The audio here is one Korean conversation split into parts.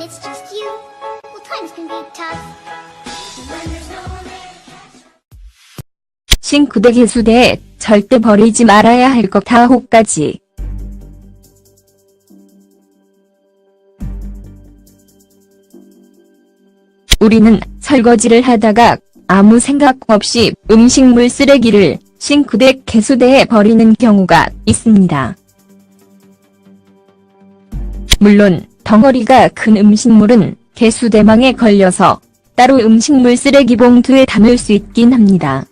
it's just you, well, times can be tough. When there's no one there. 싱크대 개수대에 절대 버리지 말아야 할 것 5가지. 우리는 설거지를 하다가 아무 생각 없이 음식물 쓰레기를 싱크대 개수대에 버리는 경우가 있습니다. 물론 덩어리가 큰 음식물은 개수대망에 걸려서 따로 음식물 쓰레기 봉투에 담을 수 있긴 합니다.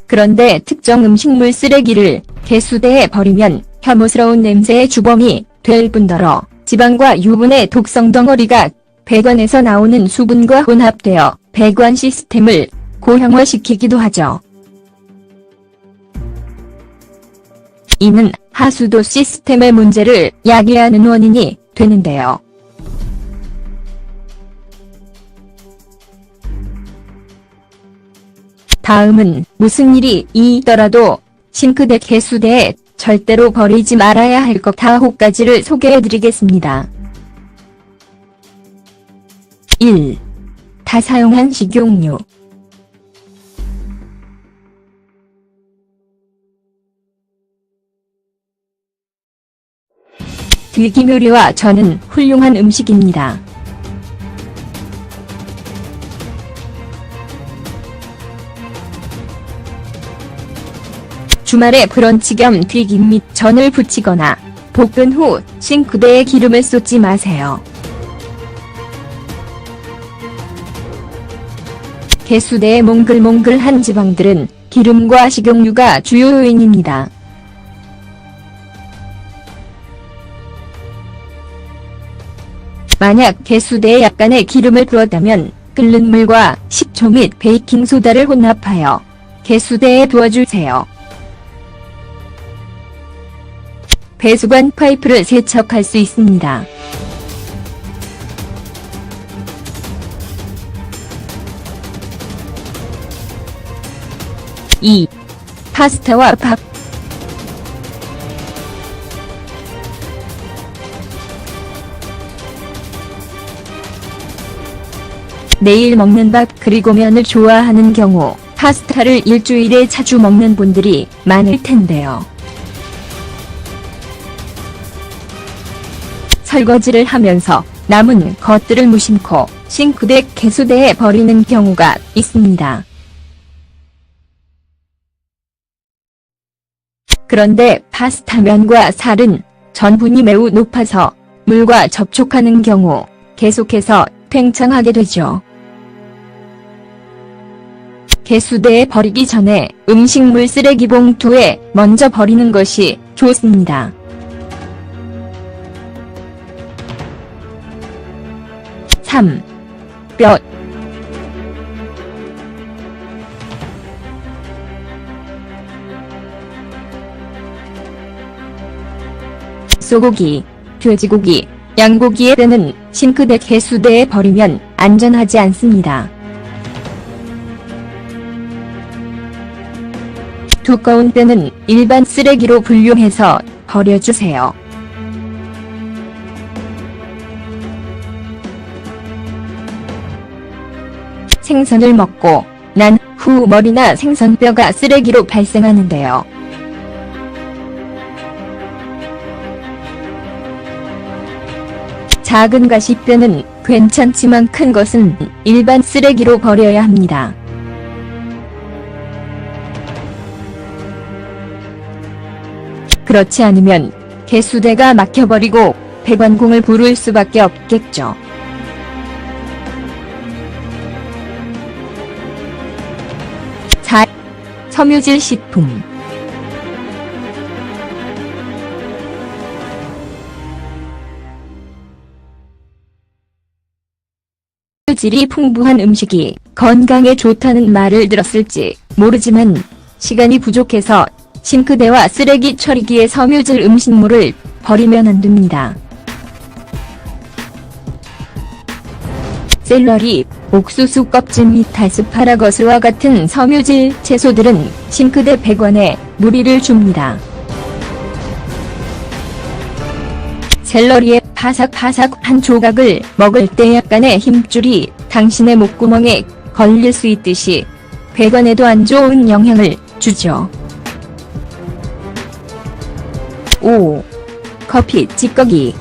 그런데 특정 음식물 쓰레기를 개수대에 버리면 혐오스러운 냄새의 주범이 될 뿐더러 지방과 유분의 독성 덩어리가 배관에서 나오는 수분과 혼합되어 배관 시스템을 고형화시키기도 하죠. 이는 하수도 시스템의 문제를 야기하는 원인이 되는데요. 다음은 무슨 일이 있더라도 싱크대 개수대에 절대로 버리지 말아야 할 것 5가지를 소개해드리겠습니다. 1. 다 사용한 식용유. 튀김 요리와 전은 훌륭한 음식입니다. 주말에 브런치 겸 튀김 및 전을 부치거나 볶은 후 싱크대에 기름을 쏟지 마세요. 개수대의 몽글몽글한 지방들은 기름과 식용유가 주요 요인입니다. 만약 개수대에 약간의 기름을 부었다면 끓는 물과 식초 및 베이킹소다를 혼합하여 개수대에 부어주세요. 배수관 파이프를 세척할 수 있습니다. (2) 파스타와 밥. 매일 먹는 밥 그리고 면을 좋아하는 경우 파스타를 일주일에 자주 먹는 분들이 많을 텐데요. 설거지를 하면서 남은 것들을 무심코 싱크대 개수대에 버리는 경우가 있습니다. 그런데 파스타 면과 살은 전분이 매우 높아서 물과 접촉하는 경우 계속해서 팽창하게 되죠. 개수대에 버리기 전에 음식물 쓰레기 봉투에 먼저 버리는 것이 좋습니다. 3. 뼈. 소고기, 돼지고기, 양고기의 뼈는 싱크대 개수대에 버리면 안전하지 않습니다. 두꺼운 뼈는 일반 쓰레기로 분류해서 버려주세요. 생선을 먹고 난 후 머리나 생선뼈가 쓰레기로 발생하는데요. 작은 가시뼈는 괜찮지만 큰 것은 일반 쓰레기로 버려야 합니다. 그렇지 않으면 개수대가 막혀버리고 배관공을 부를 수밖에 없겠죠. 섬유질 식품. 섬유질이 풍부한 음식이 건강에 좋다는 말을 들었을지 모르지만 시간이 부족해서 싱크대와 쓰레기 처리기에 섬유질 음식물을 버리면 안 됩니다. 샐러리, 옥수수 껍질 및 아스파라거스와 같은 섬유질 채소들은 싱크대 배관에 무리를 줍니다. 샐러리의 바삭바삭한 조각을 먹을 때 약간의 힘줄이 당신의 목구멍에 걸릴 수 있듯이 배관에도 안 좋은 영향을 주죠. 5. 커피 찌꺼기.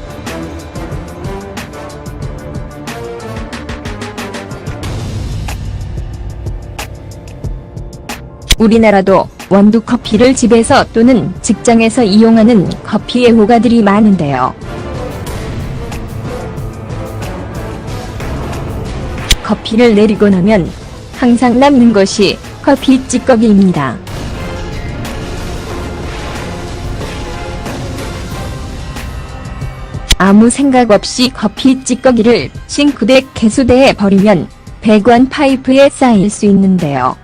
우리나라도 원두 커피를 집에서 또는 직장에서 이용하는 커피 애호가들이 많은데요. 커피를 내리고 나면 항상 남는 것이 커피 찌꺼기입니다. 아무 생각 없이 커피 찌꺼기를 싱크대 개수대에 버리면 배관 파이프에 쌓일 수 있는데요.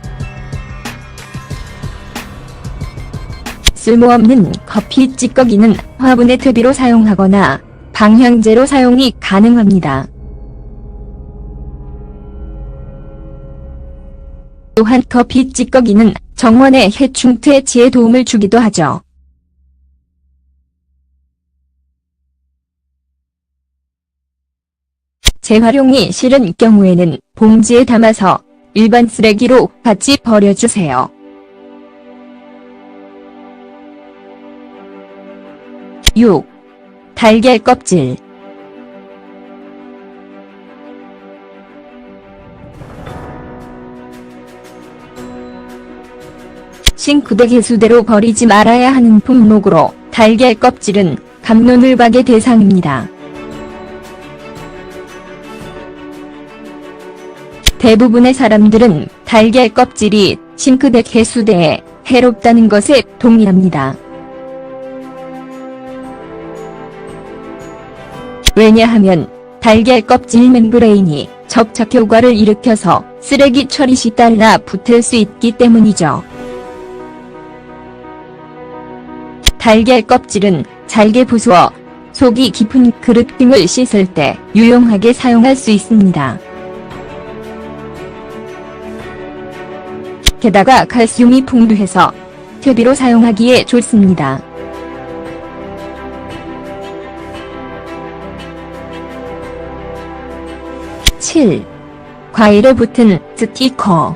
쓸모없는 커피 찌꺼기는 화분의 퇴비로 사용하거나 방향제로 사용이 가능합니다. 또한 커피 찌꺼기는 정원의 해충 퇴치에 도움을 주기도 하죠. 재활용이 싫은 경우에는 봉지에 담아서 일반 쓰레기로 같이 버려주세요. 6. 달걀 껍질. 싱크대 개수대로 버리지 말아야 하는 품목으로 달걀 껍질은 갑론을박의 대상입니다. 대부분의 사람들은 달걀 껍질이 싱크대 개수대에 해롭다는 것에 동의합니다. 왜냐하면 달걀 껍질 멤브레인이 접착 효과를 일으켜서 쓰레기 처리 시 달라 붙을 수 있기 때문이죠. 달걀 껍질은 잘게 부수어 속이 깊은 그릇 등을 씻을 때 유용하게 사용할 수 있습니다. 게다가 칼슘이 풍부해서 퇴비로 사용하기에 좋습니다. 7. 과일에 붙은 스티커.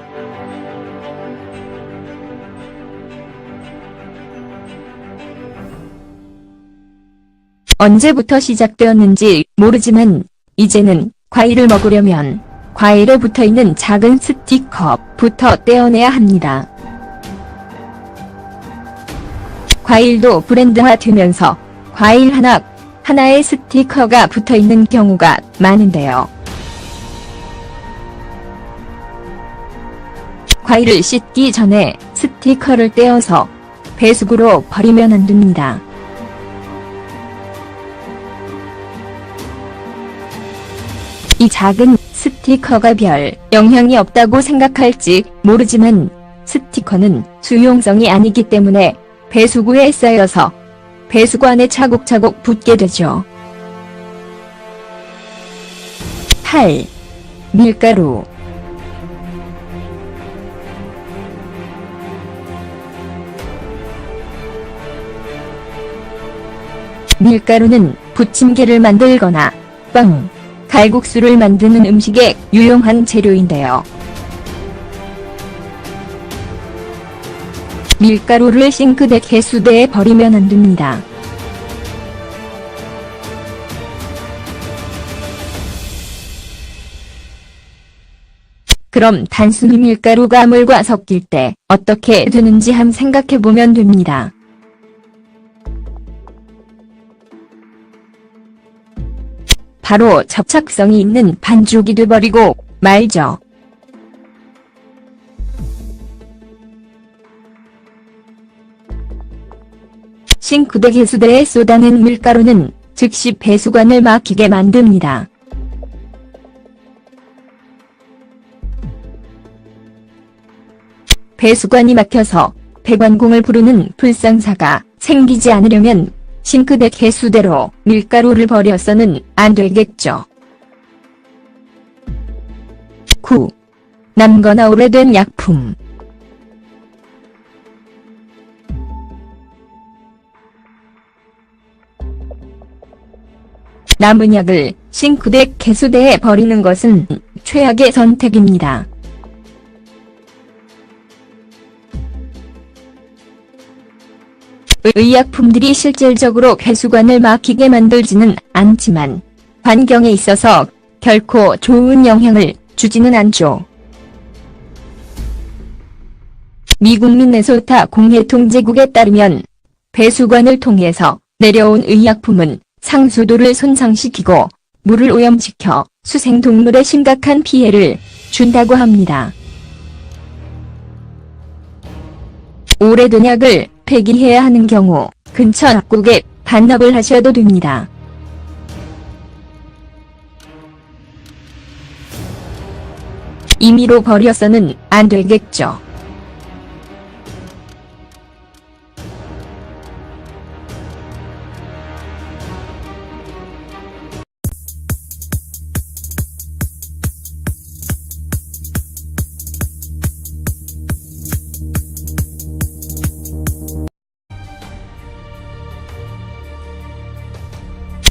언제부터 시작되었는지 모르지만 이제는 과일을 먹으려면 과일에 붙어있는 작은 스티커부터 떼어내야 합니다. 과일도 브랜드화되면서 과일 하나에 스티커가 붙어있는 경우가 많은데요. 과일을 씻기 전에 스티커를 떼어서 배수구로 버리면 안 됩니다. 이 작은 스티커가 별 영향이 없다고 생각할지 모르지만 스티커는 수용성이 아니기 때문에 배수구에 쌓여서 배수구 안에 차곡차곡 붙게 되죠. 8. 밀가루. 밀가루는 부침개를 만들거나 빵, 칼국수를 만드는 음식에 유용한 재료인데요. 밀가루를 싱크대 개수대에 버리면 안 됩니다. 그럼 단순히 밀가루가 물과 섞일 때 어떻게 되는지 한번 생각해보면 됩니다. 바로 접착성이 있는 반죽이 돼버리고 말죠. 싱크대 개수대에 쏟아낸 밀가루는 즉시 배수관을 막히게 만듭니다. 배수관이 막혀서 배관공을 부르는 불상사가 생기지 않으려면 싱크대 개수대로 밀가루를 버려서는 안 되겠죠. 9. 남거나 오래된 약품. 남은 약을 싱크대 개수대에 버리는 것은 최악의 선택입니다. 의약품들이 실질적으로 배수관을 막히게 만들지는 않지만 환경에 있어서 결코 좋은 영향을 주지는 않죠. 미국 미네소타 공해통제국에 따르면 배수관을 통해서 내려온 의약품은 상수도를 손상시키고 물을 오염시켜 수생동물에 심각한 피해를 준다고 합니다. 오래된 약을 폐기해야 하는 경우 근처 약국에 반납을 하셔도 됩니다. 임의로 버려서는 안 되겠죠.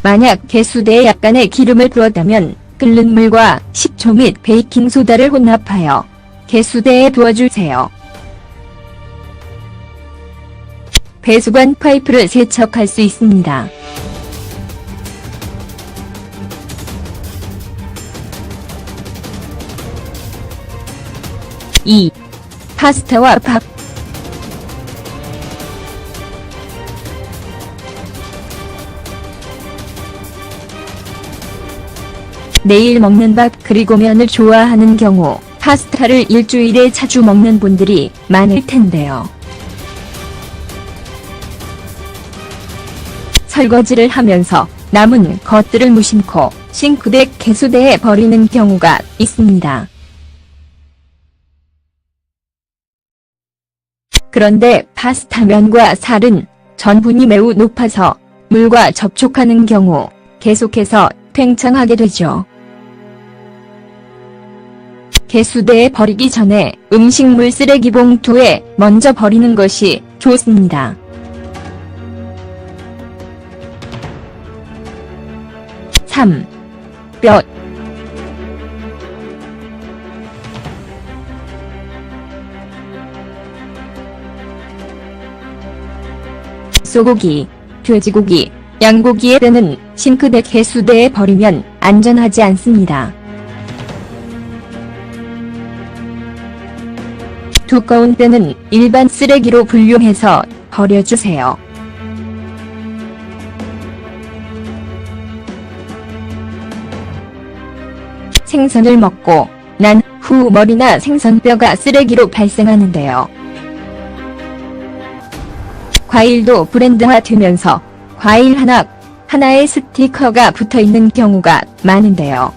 만약 개수대에 약간의 기름을 부었다면 끓는 물과 식초 및 베이킹소다를 혼합하여 개수대에 부어주세요. 배수관 파이프를 세척할 수 있습니다. (2) 파스타와 밥. 매일 먹는 밥 그리고 면을 좋아하는 경우 파스타를 일주일에 자주 먹는 분들이 많을 텐데요. 설거지를 하면서 남은 것들을 무심코 싱크대 개수대에 버리는 경우가 있습니다. 그런데 파스타 면과 살은 전분이 매우 높아서 물과 접촉하는 경우 계속해서 팽창하게 되죠. 개수대에 버리기 전에 음식물 쓰레기 봉투에 먼저 버리는 것이 좋습니다. (3) 뼈. 소고기, 돼지고기, 양고기의 뼈는 싱크대 개수대에 버리면 안전하지 않습니다. 두꺼운 뼈는 일반 쓰레기로 분류해서 버려주세요. 생선을 먹고 난 후 머리나 생선뼈가 쓰레기로 발생하는데요. 과일도 브랜드화되면서 과일 하나에 스티커가 붙어있는 경우가 많은데요.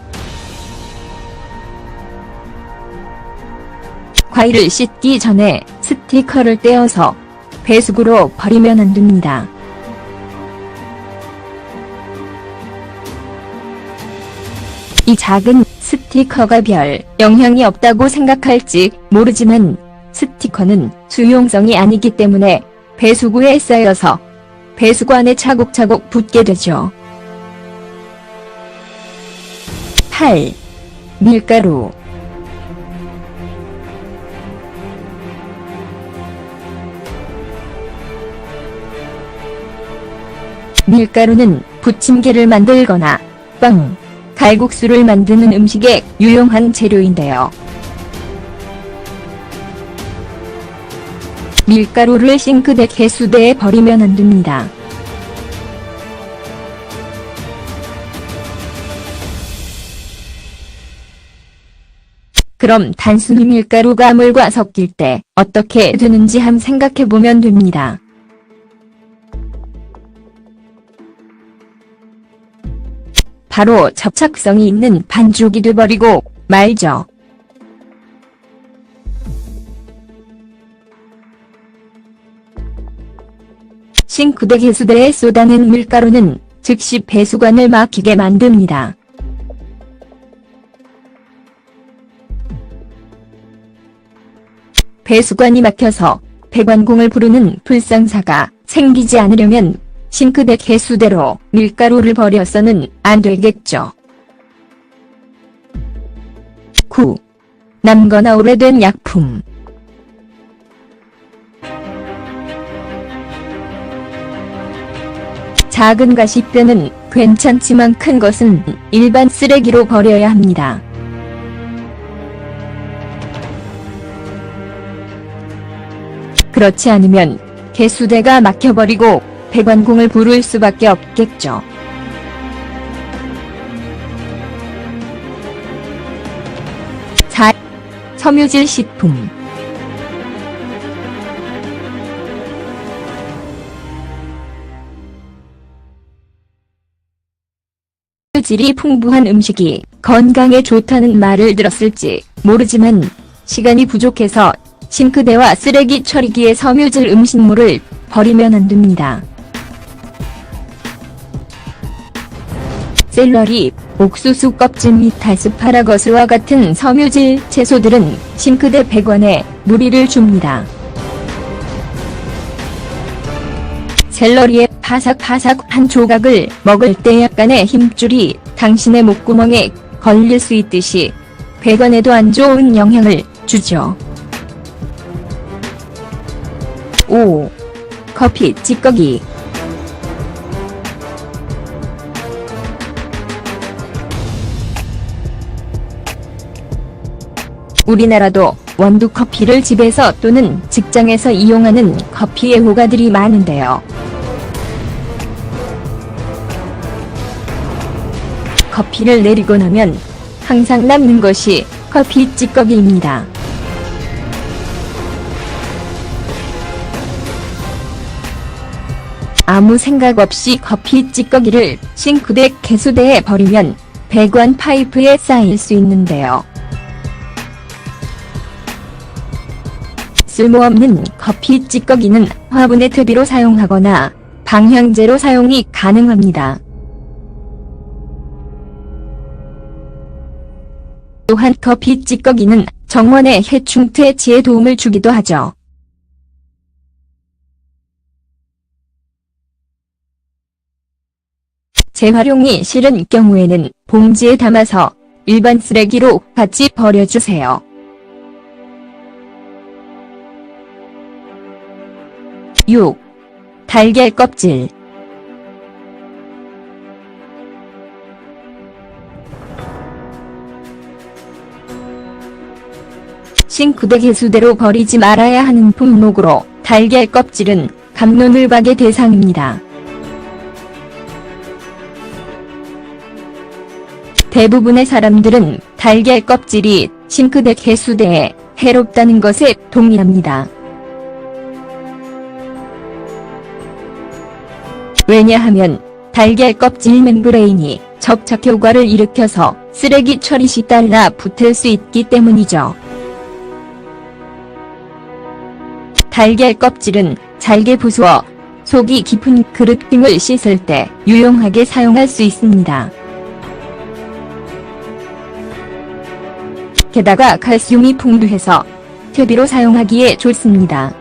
과일을 씻기 전에 스티커를 떼어서 배수구로 버리면 안 됩니다. 이 작은 스티커가 별 영향이 없다고 생각할지 모르지만 스티커는 수용성이 아니기 때문에 배수구에 쌓여서 배수관에 차곡차곡 붙게 되죠. 8. 밀가루. 밀가루는 부침개를 만들거나 빵, 칼국수를 만드는 음식에 유용한 재료인데요. 밀가루를 싱크대 개수대에 버리면 안 됩니다. 그럼 단순히 밀가루가 물과 섞일 때 어떻게 되는지 한번 생각해보면 됩니다. 바로 접착성이 있는 반죽이 돼버리고 말죠. 싱크대 개수대에 쏟아낸 밀가루는 즉시 배수관을 막히게 만듭니다. 배수관이 막혀서 배관공을 부르는 불상사가 생기지 않으려면 싱크대 개수대로 밀가루를 버려서는 안 되겠죠. 9. 남거나 오래된 약품. 작은 가시뼈는 괜찮지만 큰 것은 일반 쓰레기로 버려야 합니다. 그렇지 않으면 개수대가 막혀버리고 배관공을 부를 수밖에 없겠죠. 4. 섬유질 식품. 섬유질이 풍부한 음식이 건강에 좋다는 말을 들었을지 모르지만 시간이 부족해서 싱크대와 쓰레기 처리기에 섬유질 음식물을 버리면 안 됩니다. 샐러리, 옥수수 껍질 및 아스파라거스와 같은 섬유질 채소들은 싱크대 배관에 무리를 줍니다. 샐러리의 바삭바삭한 조각을 먹을 때 약간의 힘줄이 당신의 목구멍에 걸릴 수 있듯이 배관에도 안 좋은 영향을 주죠. 5. 커피 찌꺼기. 우리나라도 원두 커피를 집에서 또는 직장에서 이용하는 커피 애호가들이 많은데요. 커피를 내리고 나면 항상 남는 것이 커피 찌꺼기입니다. 아무 생각 없이 커피 찌꺼기를 싱크대 개수대에 버리면 배관 파이프에 쌓일 수 있는데요. 쓸모없는 커피 찌꺼기는 화분의 퇴비로 사용하거나 방향제로 사용이 가능합니다. 또한 커피 찌꺼기는 정원의 해충 퇴치에 도움을 주기도 하죠. 재활용이 싫은 경우에는 봉지에 담아서 일반 쓰레기로 같이 버려주세요. 6. 달걀 껍질. 싱크대 개수대로 버리지 말아야 하는 품목으로 달걀 껍질은 갑론을박의 대상입니다. 대부분의 사람들은 달걀 껍질이 싱크대 개수대에 해롭다는 것에 동의합니다. 왜냐하면 달걀 껍질 멤브레인이 접착 효과를 일으켜서 쓰레기 처리 시 달라 붙을 수 있기 때문이죠. 달걀 껍질은 잘게 부수어 속이 깊은 그릇 등을 씻을 때 유용하게 사용할 수 있습니다. 게다가 칼슘이 풍부해서 퇴비로 사용하기에 좋습니다.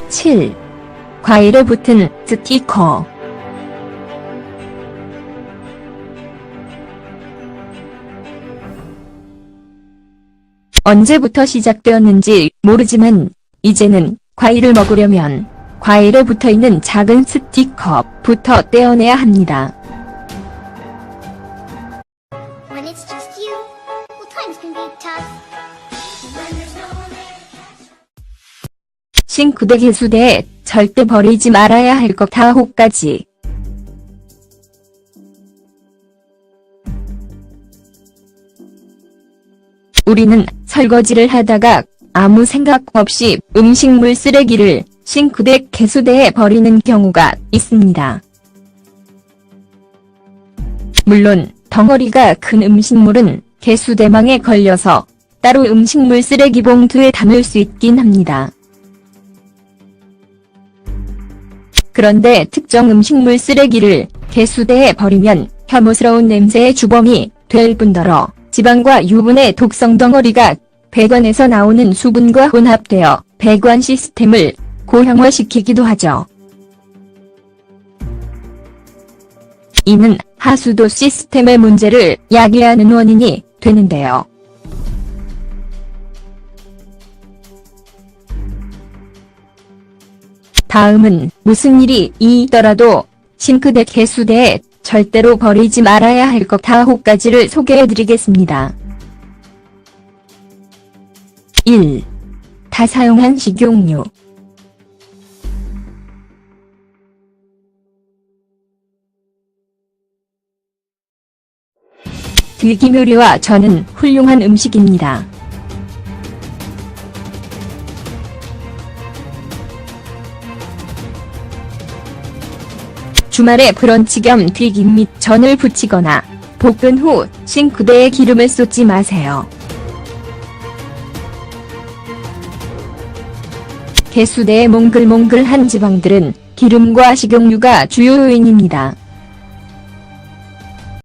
7. 과일에 붙은 스티커. 언제부터 시작되었는지 모르지만 이제는 과일을 먹으려면 과일에 붙어있는 작은 스티커부터 떼어내야 합니다. When it's just you, well, times can be tough. When there's no one there to catch. 싱크대 개수대에 절대 버리지 말아야 할 것 5가지. 우리는 설거지를 하다가 아무 생각 없이 음식물 쓰레기를 싱크대 개수대에 버리는 경우가 있습니다. 물론 덩어리가 큰 음식물은 개수대망에 걸려서 따로 음식물 쓰레기 봉투에 담을 수 있긴 합니다. 그런데 특정 음식물 쓰레기를 개수대에 버리면 혐오스러운 냄새의 주범이 될 뿐더러 지방과 유분의 독성 덩어리가 배관에서 나오는 수분과 혼합되어 배관 시스템을 고형화시키기도 하죠. 이는 하수도 시스템의 문제를 야기하는 원인이 되는데요. 다음은 무슨 일이 있더라도 싱크대 개수대에 절대로 버리지 말아야 할 것 5가지를 소개해드리겠습니다. 1. 다 사용한 식용유. 튀김요리와 전은 훌륭한 음식입니다. 주말에 브런치 겸 튀김 및 전을 부치거나 볶은 후 싱크대에 기름을 쏟지 마세요. 개수대의 몽글몽글한 지방들은 기름과 식용유가 주요 요인입니다.